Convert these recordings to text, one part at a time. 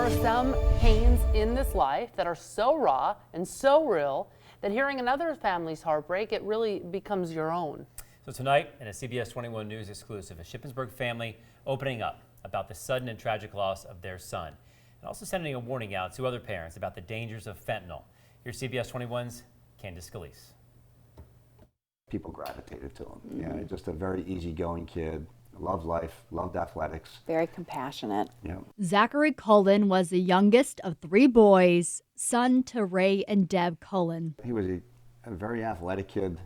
are some pains in this life that are so raw and so real that hearing another family's heartbreak, it really becomes your own. So tonight, in a CBS 21 News exclusive, a Shippensburg family opening up about the sudden and tragic loss of their son, and also sending a warning out to other parents about the dangers of fentanyl. Here's CBS 21's Candace Scalise. People gravitated to him. Yeah, just a very easygoing kid. Loved life, loved athletics. Very compassionate. Yeah. Zachary Cullen was the youngest of three boys, son to Ray and Deb Cullen. He was a very athletic kid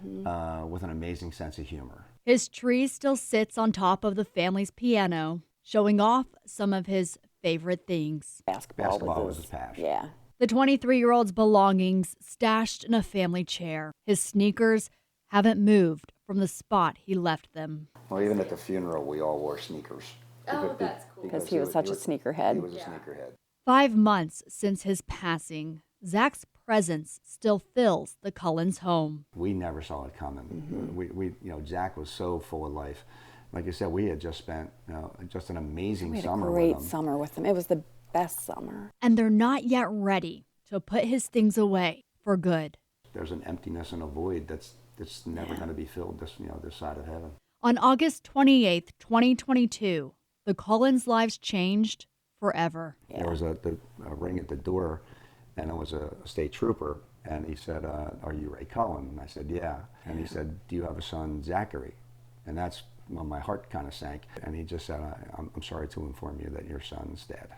with an amazing sense of humor. His tree still sits on top of the family's piano, showing off some of his favorite things. Basketball was his passion. Yeah. The 23-year-old's belongings stashed in a family chair. His sneakers haven't moved from the spot he left them. Well, even at the funeral, we all wore sneakers. Oh, that's cool. Because he was such a sneakerhead. He was a sneakerhead. 5 months since his passing, Zach's presence still fills the Cullens' home. We never saw it coming. Zach was so full of life. Like you said, we had just spent, just an amazing summer with him. We had a great summer with him. It was the best summer. And they're not yet ready to put his things away for good. There's an emptiness and a void that's never going to be filled this side of heaven. On August 28th, 2022, the Cullens' lives changed forever. Yeah. There was a ring at the door, and it was a state trooper, and he said, "Are you Ray Cullen?" And I said, "Yeah." And he said, "Do you have a son, Zachary?" And that's when my heart kind of sank. And he just said, I'm sorry to inform you that your son's dead."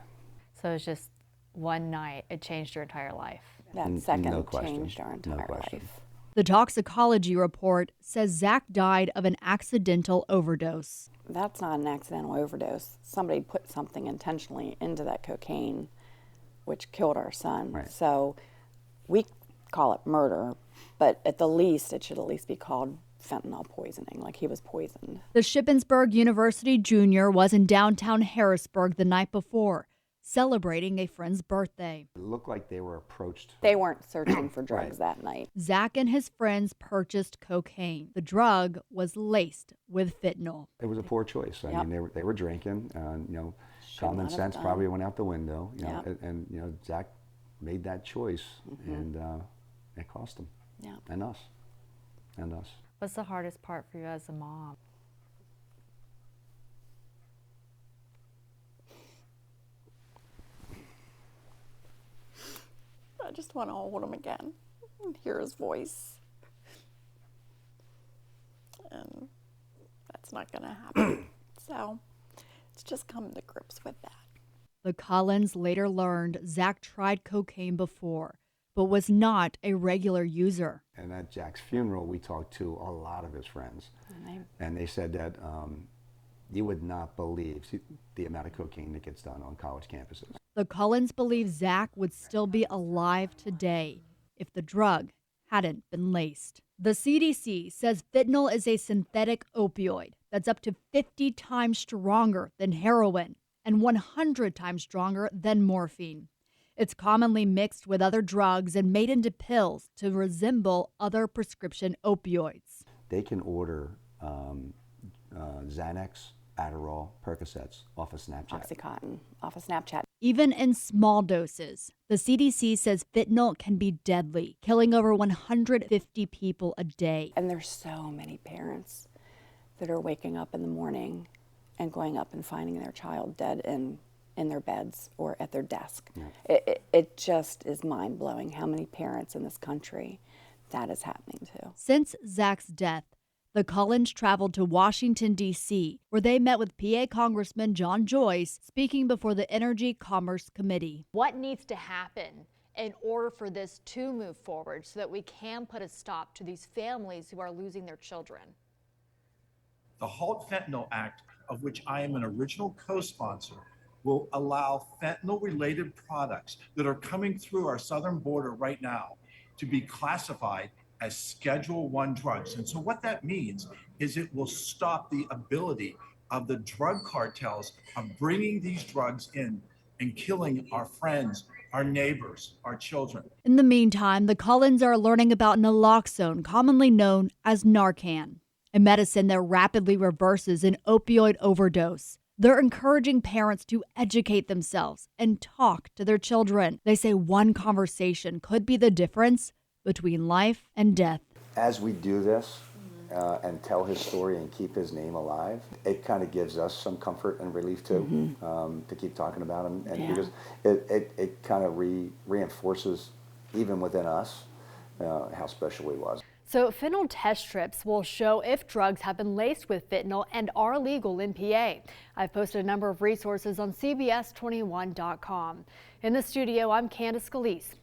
So it was just one night, it changed your entire life. That second no question. Changed our entire life. The toxicology report says Zach died of an accidental overdose. That's not an accidental overdose. Somebody put something intentionally into that cocaine, which killed our son. Right. So we call it murder, but at the least, it should at least be called fentanyl poisoning, like he was poisoned. The Shippensburg University junior was in downtown Harrisburg the night before, celebrating a friend's birthday. It looked like they were approached. They weren't searching for drugs that night. Zach and his friends purchased cocaine. The drug was laced with fentanyl. It was a poor choice. I mean, they were drinking. Common sense probably went out the window. And Zach made that choice, and it cost him. Yeah. And us. What's the hardest part for you as a mom? I just want to hold him again and hear his voice. And that's not going to happen. So it's just coming to grips with that. The Cullens later learned Zach tried cocaine before, but was not a regular user. And at Jack's funeral, we talked to a lot of his friends. And they said that you would not believe the amount of cocaine that gets done on college campuses. The Cullens believe Zach would still be alive today if the drug hadn't been laced. The CDC says fentanyl is a synthetic opioid that's up to 50 times stronger than heroin and 100 times stronger than morphine. It's commonly mixed with other drugs and made into pills to resemble other prescription opioids. They can order Xanax, Adderall, Percocets off of Snapchat. Oxycontin off of Snapchat. Even in small doses, the CDC says fentanyl can be deadly, killing over 150 people a day. And there's so many parents that are waking up in the morning and going up and finding their child dead in their beds or at their desk. Yeah. It just is mind-blowing how many parents in this country that is happening to. Since Zach's death, the Cullens traveled to Washington, D.C., where they met with PA Congressman John Joyce, speaking before the Energy Commerce Committee. What needs to happen in order for this to move forward so that we can put a stop to these families who are losing their children? The Halt Fentanyl Act, of which I am an original co-sponsor, will allow fentanyl-related products that are coming through our southern border right now to be classified as Schedule I drugs. And so what that means is it will stop the ability of the drug cartels of bringing these drugs in and killing our friends, our neighbors, our children. In the meantime, the Cullens are learning about naloxone, commonly known as Narcan, a medicine that rapidly reverses an opioid overdose. They're encouraging parents to educate themselves and talk to their children. They say one conversation could be the difference between life and death. As we do this and tell his story and keep his name alive, it kind of gives us some comfort and relief too, to keep talking about him. And because it kind of reinforces, even within us, how special he was. So fentanyl test strips will show if drugs have been laced with fentanyl and are legal in PA. I've posted a number of resources on CBS21.com. In the studio, I'm Candace Scalise.